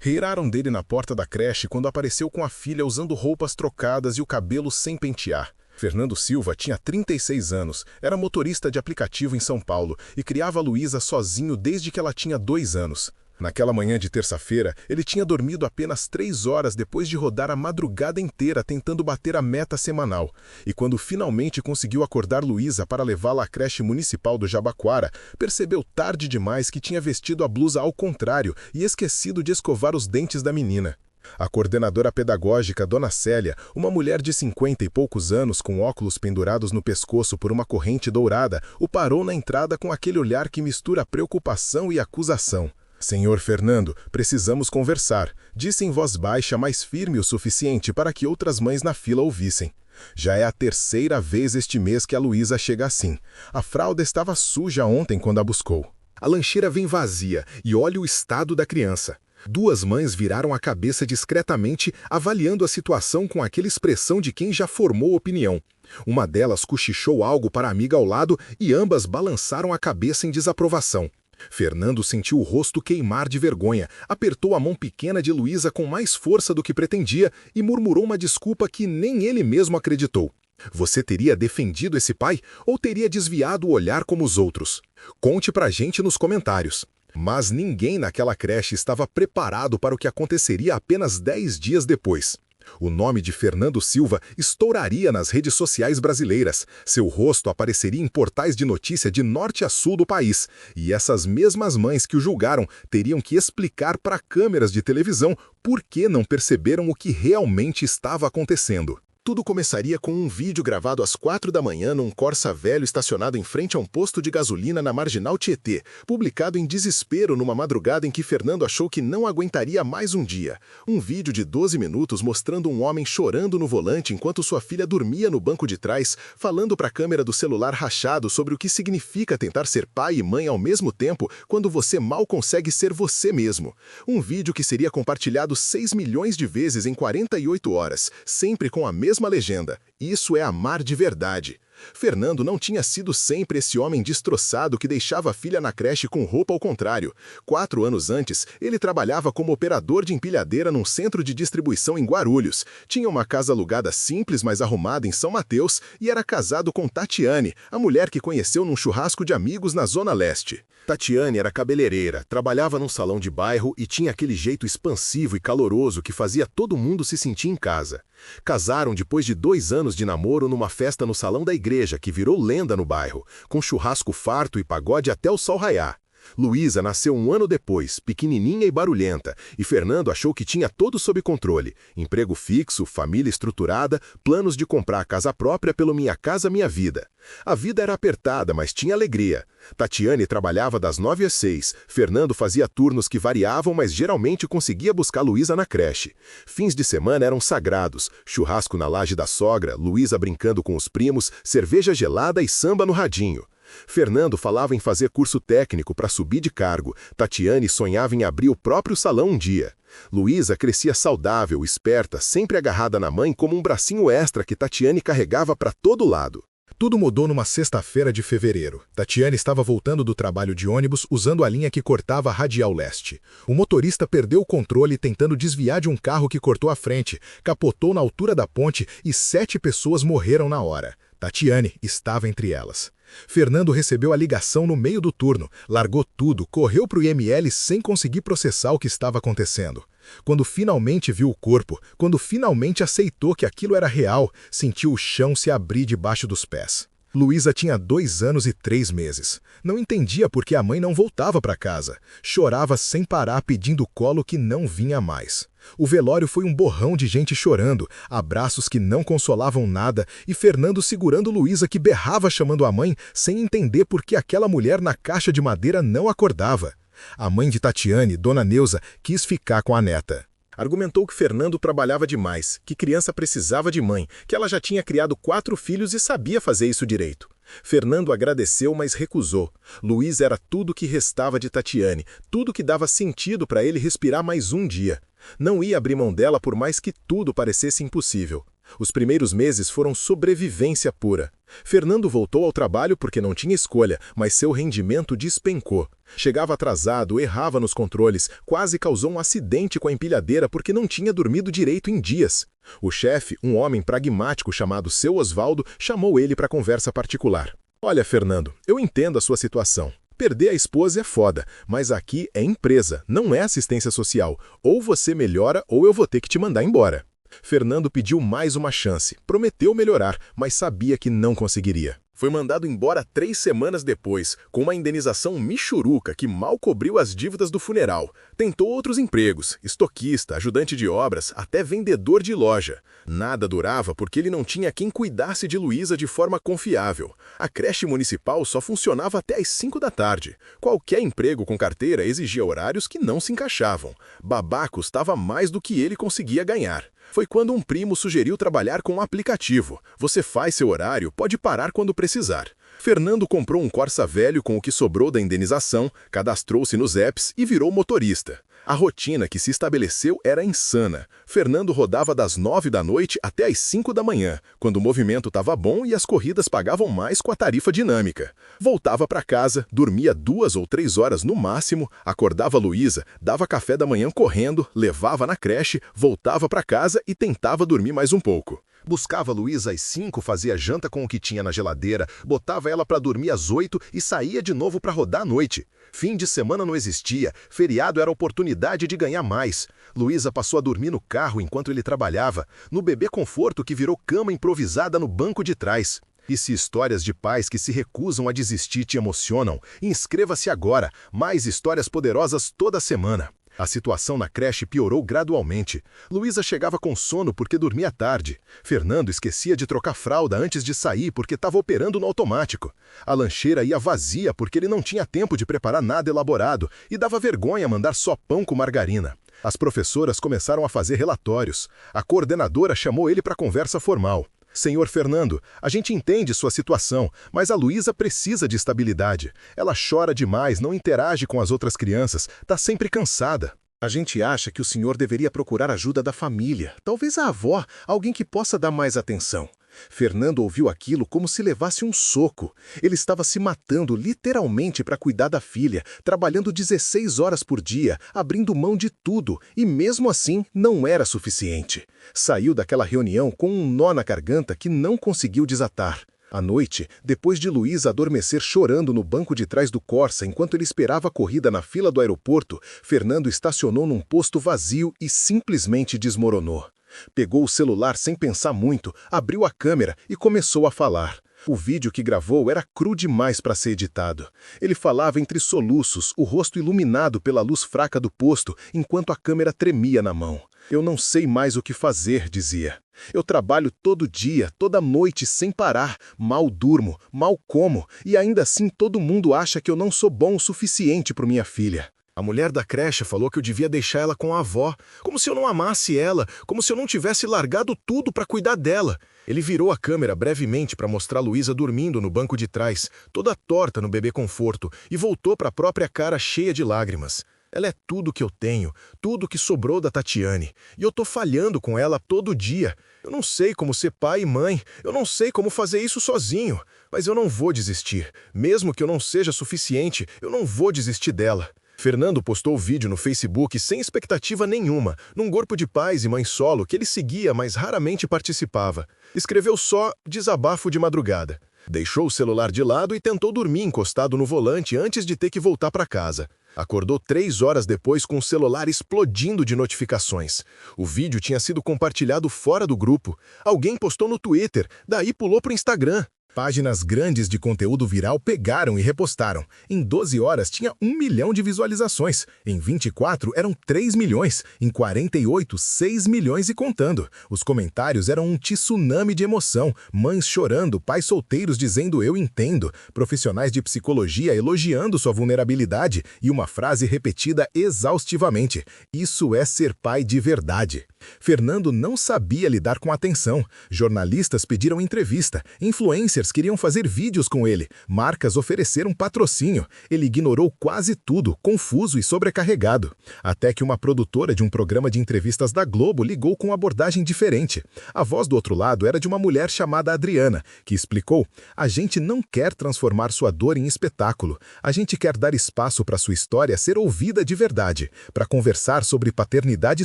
Reiraram dele na porta da creche quando apareceu com a filha usando roupas trocadas e o cabelo sem pentear. Fernando Silva tinha 36 anos, era motorista de aplicativo em São Paulo e criava a Luísa sozinho desde que ela tinha 2 anos. Naquela manhã de terça-feira, ele tinha dormido apenas 3 horas depois de rodar a madrugada inteira tentando bater a meta semanal. E quando finalmente conseguiu acordar Luísa para levá-la à creche municipal do Jabaquara, percebeu tarde demais que tinha vestido a blusa ao contrário e esquecido de escovar os dentes da menina. A coordenadora pedagógica, Dona Célia, uma mulher de 50 e poucos anos com óculos pendurados no pescoço por uma corrente dourada, o parou na entrada com aquele olhar que mistura preocupação e acusação. "Senhor Fernando, precisamos conversar", disse em voz baixa, mas firme o suficiente para que outras mães na fila ouvissem. Já é a terceira vez este mês que a Luísa chega assim. A fralda estava suja ontem quando a buscou. A lancheira vem vazia e olha o estado da criança. 2 mães viraram a cabeça discretamente, avaliando a situação com aquela expressão de quem já formou opinião. Uma delas cochichou algo para a amiga ao lado e ambas balançaram a cabeça em desaprovação. Fernando sentiu o rosto queimar de vergonha, apertou a mão pequena de Luísa com mais força do que pretendia e murmurou uma desculpa que nem ele mesmo acreditou. "Você teria defendido esse pai ou teria desviado o olhar como os outros? Conte pra gente nos comentários." Mas ninguém naquela creche estava preparado para o que aconteceria apenas 10 dias depois. O nome de Fernando Silva estouraria nas redes sociais brasileiras, seu rosto apareceria em portais de notícia de norte a sul do país, e essas mesmas mães que o julgaram teriam que explicar para câmeras de televisão por que não perceberam o que realmente estava acontecendo. Tudo começaria com um vídeo gravado às 4 da manhã num Corsa velho estacionado em frente a um posto de gasolina na Marginal Tietê, publicado em desespero numa madrugada em que Fernando achou que não aguentaria mais um dia. Um vídeo de 12 minutos mostrando um homem chorando no volante enquanto sua filha dormia no banco de trás, falando para a câmera do celular rachado sobre o que significa tentar ser pai e mãe ao mesmo tempo quando você mal consegue ser você mesmo. Um vídeo que seria compartilhado 6 milhões de vezes em 48 horas, sempre com a mesma legenda: "Isso é amar de verdade." Fernando não tinha sido sempre esse homem destroçado que deixava a filha na creche com roupa ao contrário. 4 anos antes, ele trabalhava como operador de empilhadeira num centro de distribuição em Guarulhos. Tinha uma casa alugada simples, mas arrumada em São Mateus e era casado com Tatiane, a mulher que conheceu num churrasco de amigos na Zona Leste. Tatiane era cabeleireira, trabalhava num salão de bairro e tinha aquele jeito expansivo e caloroso que fazia todo mundo se sentir em casa. Casaram depois de 2 anos de namoro numa festa no salão da igreja, que virou lenda no bairro, com churrasco farto e pagode até o sol raiar. Luísa nasceu 1 ano depois, pequenininha e barulhenta, e Fernando achou que tinha tudo sob controle: emprego fixo, família estruturada, planos de comprar a casa própria pelo Minha Casa Minha Vida. A vida era apertada, mas tinha alegria. Tatiane trabalhava das 9 às 6, Fernando fazia turnos que variavam, mas geralmente conseguia buscar Luísa na creche. Fins de semana eram sagrados: churrasco na laje da sogra, Luísa brincando com os primos, cerveja gelada e samba no radinho. Fernando falava em fazer curso técnico para subir de cargo. Tatiane sonhava em abrir o próprio salão um dia. Luísa crescia saudável, esperta, sempre agarrada na mãe como um bracinho extra que Tatiane carregava para todo lado. Tudo mudou numa sexta-feira de fevereiro. Tatiane estava voltando do trabalho de ônibus usando a linha que cortava a Radial Leste. O motorista perdeu o controle tentando desviar de um carro que cortou a frente, capotou na altura da ponte e 7 pessoas morreram na hora. Tatiane estava entre elas. Fernando recebeu a ligação no meio do turno, largou tudo, correu para o IML sem conseguir processar o que estava acontecendo. Quando finalmente viu o corpo, quando finalmente aceitou que aquilo era real, sentiu o chão se abrir debaixo dos pés. Luísa tinha 2 anos e 3 meses. Não entendia por que a mãe não voltava para casa. Chorava sem parar pedindo colo que não vinha mais. O velório foi um borrão de gente chorando, abraços que não consolavam nada e Fernando segurando Luísa que berrava chamando a mãe sem entender por que aquela mulher na caixa de madeira não acordava. A mãe de Tatiane, Dona Neuza, quis ficar com a neta. Argumentou que Fernando trabalhava demais, que criança precisava de mãe, que ela já tinha criado 4 filhos e sabia fazer isso direito. Fernando agradeceu, mas recusou. Luísa era tudo que restava de Tatiane, tudo que dava sentido para ele respirar mais um dia. Não ia abrir mão dela por mais que tudo parecesse impossível. Os primeiros meses foram sobrevivência pura. Fernando voltou ao trabalho porque não tinha escolha, mas seu rendimento despencou. Chegava atrasado, errava nos controles, quase causou um acidente com a empilhadeira porque não tinha dormido direito em dias. O chefe, um homem pragmático chamado Seu Osvaldo, chamou ele para conversa particular. Olha, Fernando, eu entendo a sua situação. Perder a esposa é foda, mas aqui é empresa, não é assistência social. Ou você melhora ou eu vou ter que te mandar embora. Fernando pediu mais uma chance, prometeu melhorar, mas sabia que não conseguiria. Foi mandado embora 3 semanas depois, com uma indenização michuruca que mal cobriu as dívidas do funeral. Tentou outros empregos, estoquista, ajudante de obras, até vendedor de loja. Nada durava porque ele não tinha quem cuidasse de Luísa de forma confiável. A creche municipal só funcionava até às 5 da tarde. Qualquer emprego com carteira exigia horários que não se encaixavam. Babá custava mais do que ele conseguia ganhar. Foi quando um primo sugeriu trabalhar com um aplicativo. Você faz seu horário, pode parar quando precisar. Fernando comprou um Corsa velho com o que sobrou da indenização, cadastrou-se nos apps e virou motorista. A rotina que se estabeleceu era insana. Fernando rodava das 9 da noite até às 5 da manhã, quando o movimento estava bom e as corridas pagavam mais com a tarifa dinâmica. Voltava para casa, dormia 2 ou 3 horas no máximo, acordava Luísa, dava café da manhã correndo, levava na creche, voltava para casa e tentava dormir mais um pouco. Buscava Luísa às 5, fazia janta com o que tinha na geladeira, botava ela para dormir às 8 e saía de novo para rodar à noite. Fim de semana não existia, feriado era oportunidade de ganhar mais. Luísa passou a dormir no carro enquanto ele trabalhava, no bebê conforto que virou cama improvisada no banco de trás. E se histórias de pais que se recusam a desistir te emocionam, inscreva-se agora, mais histórias poderosas toda semana. A situação na creche piorou gradualmente. Luísa chegava com sono porque dormia tarde. Fernando esquecia de trocar fralda antes de sair porque estava operando no automático. A lancheira ia vazia porque ele não tinha tempo de preparar nada elaborado e dava vergonha mandar só pão com margarina. As professoras começaram a fazer relatórios. A coordenadora chamou ele para conversa formal. Senhor Fernando, a gente entende sua situação, mas a Luísa precisa de estabilidade. Ela chora demais, não interage com as outras crianças, está sempre cansada. A gente acha que o senhor deveria procurar ajuda da família, talvez a avó, alguém que possa dar mais atenção. Fernando ouviu aquilo como se levasse um soco. Ele estava se matando literalmente para cuidar da filha, trabalhando 16 horas por dia, abrindo mão de tudo, e mesmo assim não era suficiente. Saiu daquela reunião com um nó na garganta que não conseguiu desatar. À noite, depois de Luísa adormecer chorando no banco de trás do Corsa enquanto ele esperava a corrida na fila do aeroporto, Fernando estacionou num posto vazio e simplesmente desmoronou. Pegou o celular sem pensar muito, abriu a câmera e começou a falar. O vídeo que gravou era cru demais para ser editado. Ele falava entre soluços, o rosto iluminado pela luz fraca do posto, enquanto a câmera tremia na mão. Eu não sei mais o que fazer, dizia. Eu trabalho todo dia, toda noite, sem parar. Mal durmo, mal como, e ainda assim todo mundo acha que eu não sou bom o suficiente para minha filha. A mulher da creche falou que eu devia deixar ela com a avó, como se eu não amasse ela, como se eu não tivesse largado tudo para cuidar dela. Ele virou a câmera brevemente para mostrar Luísa dormindo no banco de trás, toda torta no bebê conforto, e voltou para a própria cara cheia de lágrimas. Ela é tudo que eu tenho, tudo que sobrou da Tatiane, e eu tô falhando com ela todo dia. Eu não sei como ser pai e mãe, eu não sei como fazer isso sozinho, mas eu não vou desistir. Mesmo que eu não seja suficiente, eu não vou desistir dela. Fernando postou o vídeo no Facebook sem expectativa nenhuma, num grupo de pais e mães solo que ele seguia, mas raramente participava. Escreveu só desabafo de madrugada. Deixou o celular de lado e tentou dormir encostado no volante antes de ter que voltar para casa. Acordou 3 horas depois com o celular explodindo de notificações. O vídeo tinha sido compartilhado fora do grupo. Alguém postou no Twitter, daí pulou para o Instagram. Páginas grandes de conteúdo viral pegaram e repostaram. Em 12 horas tinha 1 milhão de visualizações. Em 24 eram 3 milhões. Em 48, 6 milhões e contando. Os comentários eram um tsunami de emoção. Mães chorando, pais solteiros dizendo eu entendo. Profissionais de psicologia elogiando sua vulnerabilidade. E uma frase repetida exaustivamente. Isso é ser pai de verdade. Fernando não sabia lidar com a atenção. Jornalistas pediram entrevista, influencers queriam fazer vídeos com ele, marcas ofereceram patrocínio. Ele ignorou quase tudo, confuso e sobrecarregado. Até que uma produtora de um programa de entrevistas da Globo ligou com abordagem diferente. A voz do outro lado era de uma mulher chamada Adriana, que explicou: "A gente não quer transformar sua dor em espetáculo. A gente quer dar espaço para sua história ser ouvida de verdade, para conversar sobre paternidade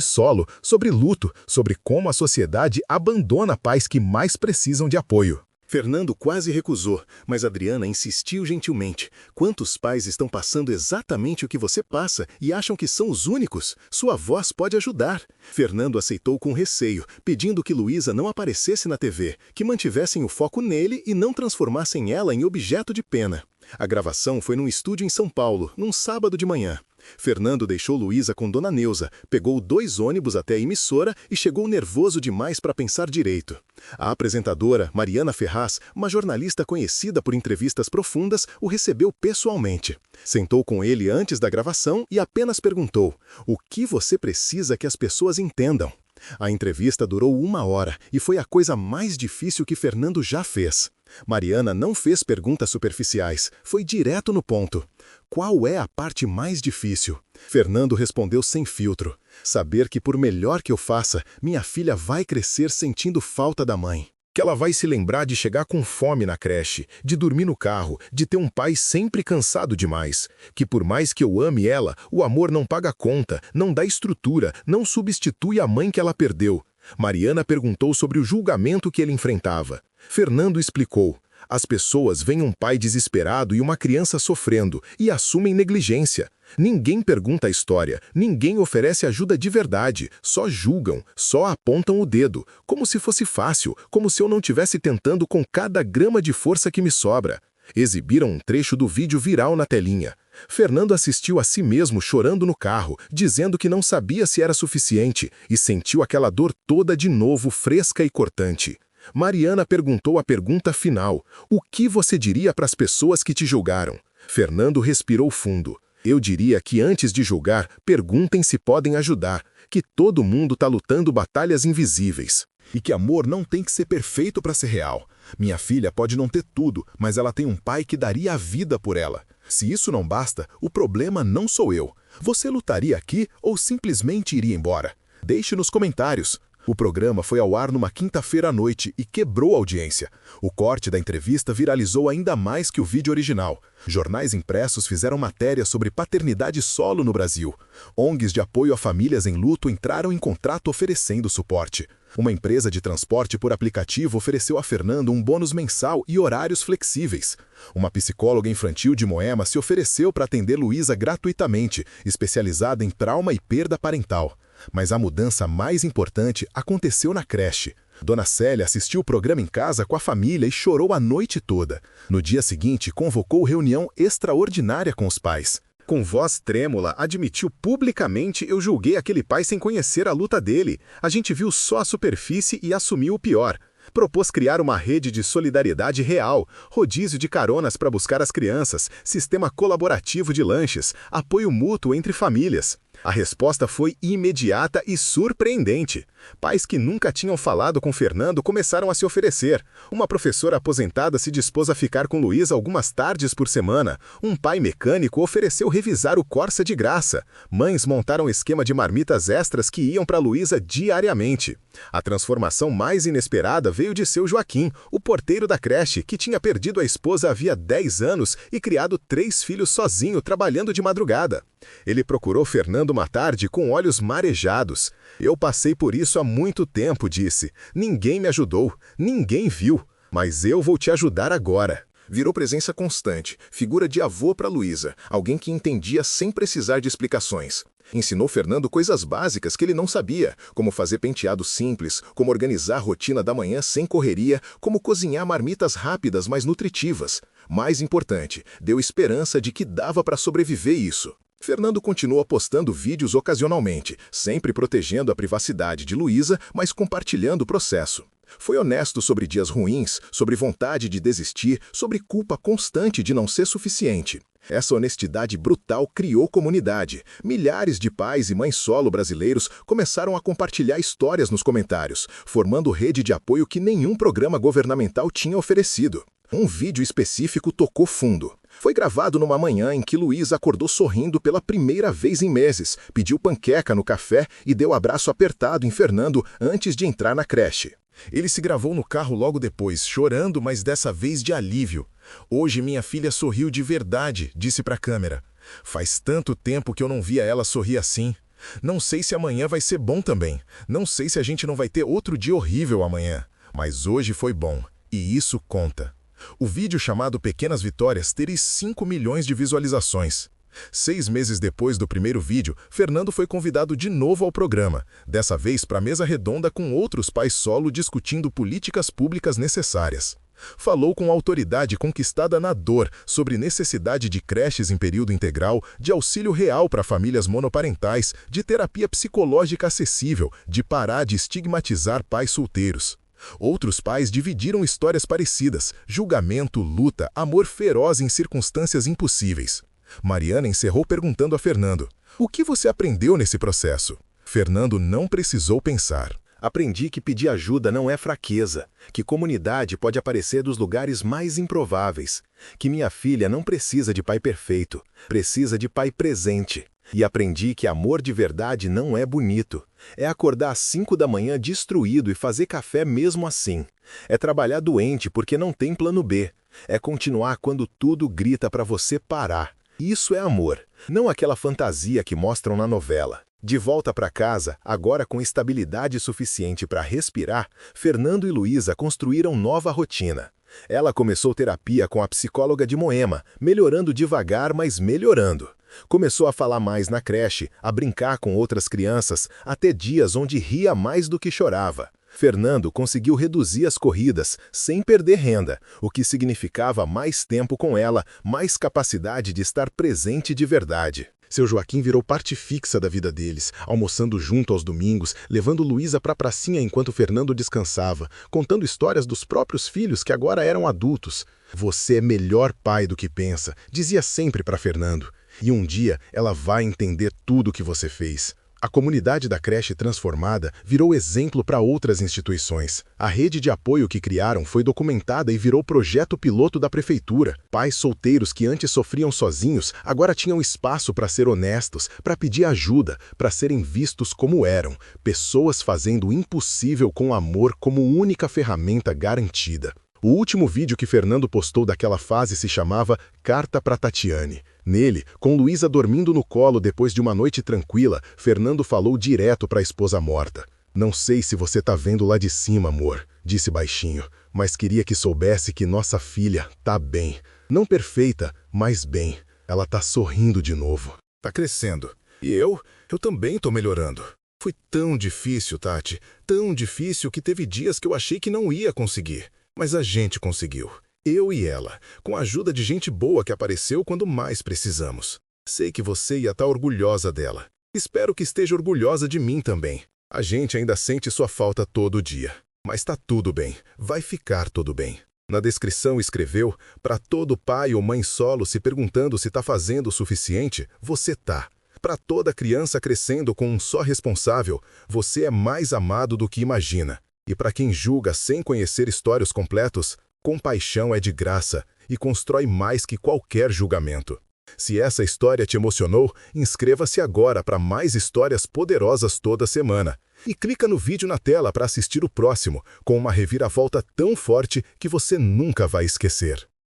solo, sobre luto, sobre como a sociedade abandona pais que mais precisam de apoio." Fernando quase recusou, mas Adriana insistiu gentilmente. "Quantos pais estão passando exatamente o que você passa e acham que são os únicos? Sua voz pode ajudar." Fernando aceitou com receio, pedindo que Luísa não aparecesse na TV, que mantivessem o foco nele e não transformassem ela em objeto de pena. A gravação foi num estúdio em São Paulo, num sábado de manhã. Fernando deixou Luísa com Dona Neuza, pegou 2 ônibus até a emissora e chegou nervoso demais para pensar direito. A apresentadora, Mariana Ferraz, uma jornalista conhecida por entrevistas profundas, o recebeu pessoalmente. Sentou com ele antes da gravação e apenas perguntou: "O que você precisa que as pessoas entendam?" A entrevista durou 1 hora e foi a coisa mais difícil que Fernando já fez. Mariana não fez perguntas superficiais, foi direto no ponto. "Qual é a parte mais difícil?" Fernando respondeu sem filtro: "Saber que por melhor que eu faça, minha filha vai crescer sentindo falta da mãe. Que ela vai se lembrar de chegar com fome na creche, de dormir no carro, de ter um pai sempre cansado demais. Que por mais que eu ame ela, o amor não paga conta, não dá estrutura, não substitui a mãe que ela perdeu." Mariana perguntou sobre o julgamento que ele enfrentava. Fernando explicou: "As pessoas veem um pai desesperado e uma criança sofrendo e assumem negligência. Ninguém pergunta a história, ninguém oferece ajuda de verdade, só julgam, só apontam o dedo, como se fosse fácil, como se eu não tivesse tentando com cada grama de força que me sobra." Exibiram um trecho do vídeo viral na telinha. Fernando assistiu a si mesmo chorando no carro, dizendo que não sabia se era suficiente, e sentiu aquela dor toda de novo, fresca e cortante. Mariana perguntou a pergunta final: "O que você diria para as pessoas que te julgaram?" Fernando respirou fundo. "Eu diria que antes de julgar, perguntem se podem ajudar, que todo mundo está lutando batalhas invisíveis. E que amor não tem que ser perfeito para ser real. Minha filha pode não ter tudo, mas ela tem um pai que daria a vida por ela. Se isso não basta, o problema não sou eu. Você lutaria aqui ou simplesmente iria embora? Deixe nos comentários." O programa foi ao ar numa quinta-feira à noite e quebrou a audiência. O corte da entrevista viralizou ainda mais que o vídeo original. Jornais impressos fizeram matérias sobre paternidade solo no Brasil. ONGs de apoio a famílias em luto entraram em contrato oferecendo suporte. Uma empresa de transporte por aplicativo ofereceu a Fernando um bônus mensal e horários flexíveis. Uma psicóloga infantil de Moema se ofereceu para atender Luísa gratuitamente, especializada em trauma e perda parental. Mas a mudança mais importante aconteceu na creche. Dona Célia assistiu o programa em casa com a família e chorou a noite toda. No dia seguinte, convocou reunião extraordinária com os pais. Com voz trêmula, admitiu publicamente: "Eu julguei aquele pai sem conhecer a luta dele. A gente viu só a superfície e assumiu o pior." Propôs criar uma rede de solidariedade real, rodízio de caronas para buscar as crianças, sistema colaborativo de lanches, apoio mútuo entre famílias. A resposta foi imediata e surpreendente. Pais que nunca tinham falado com Fernando começaram a se oferecer. Uma professora aposentada se dispôs a ficar com Luísa algumas tardes por semana. Um pai mecânico ofereceu revisar o Corsa de graça. Mães montaram esquema de marmitas extras que iam para Luísa diariamente. A transformação mais inesperada veio de seu Joaquim, o porteiro da creche, que tinha perdido a esposa havia 10 anos e criado 3 filhos sozinho, trabalhando de madrugada. Ele procurou Fernando uma tarde com olhos marejados. "Eu passei por isso há muito tempo", disse. "Ninguém me ajudou, ninguém viu, mas eu vou te ajudar agora." Virou presença constante, figura de avô para Luísa, alguém que entendia sem precisar de explicações. Ensinou Fernando coisas básicas que ele não sabia, como fazer penteado simples, como organizar a rotina da manhã sem correria, como cozinhar marmitas rápidas, mas nutritivas. Mais importante, deu esperança de que dava para sobreviver isso. Fernando continuou postando vídeos ocasionalmente, sempre protegendo a privacidade de Luísa, mas compartilhando o processo. Foi honesto sobre dias ruins, sobre vontade de desistir, sobre culpa constante de não ser suficiente. Essa honestidade brutal criou comunidade. Milhares de pais e mães solo brasileiros começaram a compartilhar histórias nos comentários, formando rede de apoio que nenhum programa governamental tinha oferecido. Um vídeo específico tocou fundo. Foi gravado numa manhã em que Luísa acordou sorrindo pela primeira vez em meses, pediu panqueca no café e deu abraço apertado em Fernando antes de entrar na creche. Ele se gravou no carro logo depois, chorando, mas dessa vez de alívio. Hoje minha filha sorriu de verdade, disse para a câmera. Faz tanto tempo que eu não via ela sorrir assim. Não sei se amanhã vai ser bom também. Não sei se a gente não vai ter outro dia horrível amanhã. Mas hoje foi bom, e isso conta. O vídeo chamado Pequenas Vitórias teve 5 milhões de visualizações. 6 meses depois do primeiro vídeo, Fernando foi convidado de novo ao programa, dessa vez para a mesa redonda com outros pais solo discutindo políticas públicas necessárias. Falou com autoridade conquistada na dor sobre necessidade de creches em período integral, de auxílio real para famílias monoparentais, de terapia psicológica acessível, de parar de estigmatizar pais solteiros. Outros pais dividiram histórias parecidas, julgamento, luta, amor feroz em circunstâncias impossíveis. Mariana encerrou perguntando a Fernando, o que você aprendeu nesse processo? Fernando não precisou pensar. Aprendi que pedir ajuda não é fraqueza, que comunidade pode aparecer dos lugares mais improváveis, que minha filha não precisa de pai perfeito, precisa de pai presente. E aprendi que amor de verdade não é bonito. É acordar às 5 da manhã destruído e fazer café mesmo assim. É trabalhar doente porque não tem plano B. É continuar quando tudo grita para você parar. Isso é amor, não aquela fantasia que mostram na novela. De volta para casa, agora com estabilidade suficiente para respirar, Fernando e Luísa construíram nova rotina. Ela começou terapia com a psicóloga de Moema, melhorando devagar, mas melhorando. Começou a falar mais na creche, a brincar com outras crianças, até dias onde ria mais do que chorava. Fernando conseguiu reduzir as corridas, sem perder renda, o que significava mais tempo com ela, mais capacidade de estar presente de verdade. Seu Joaquim virou parte fixa da vida deles, almoçando junto aos domingos, levando Luísa para a pracinha enquanto Fernando descansava, contando histórias dos próprios filhos que agora eram adultos. Você é melhor pai do que pensa, dizia sempre para Fernando. E um dia ela vai entender tudo o que você fez. A comunidade da creche transformada virou exemplo para outras instituições. A rede de apoio que criaram foi documentada e virou projeto piloto da prefeitura. Pais solteiros que antes sofriam sozinhos agora tinham espaço para ser honestos, para pedir ajuda, para serem vistos como eram. Pessoas fazendo o impossível com amor como única ferramenta garantida. O último vídeo que Fernando postou daquela fase se chamava Carta para Tatiane. Nele, com Luísa dormindo no colo depois de uma noite tranquila, Fernando falou direto para a esposa morta. Não sei se você tá vendo lá de cima, amor, disse baixinho, mas queria que soubesse que nossa filha tá bem. Não perfeita, mas bem. Ela tá sorrindo de novo. Tá crescendo. E eu também tô melhorando. Foi tão difícil, Tati, tão difícil que teve dias que eu achei que não ia conseguir. Mas a gente conseguiu. Eu e ela, com a ajuda de gente boa que apareceu quando mais precisamos. Sei que você ia estar orgulhosa dela. Espero que esteja orgulhosa de mim também. A gente ainda sente sua falta todo dia. Mas tá tudo bem. Vai ficar tudo bem. Na descrição escreveu, para todo pai ou mãe solo se perguntando se tá fazendo o suficiente, você tá. Para toda criança crescendo com um só responsável, você é mais amado do que imagina. E para quem julga sem conhecer histórias completos, compaixão é de graça e constrói mais que qualquer julgamento. Se essa história te emocionou, inscreva-se agora para mais histórias poderosas toda semana. E clica no vídeo na tela para assistir o próximo, com uma reviravolta tão forte que você nunca vai esquecer.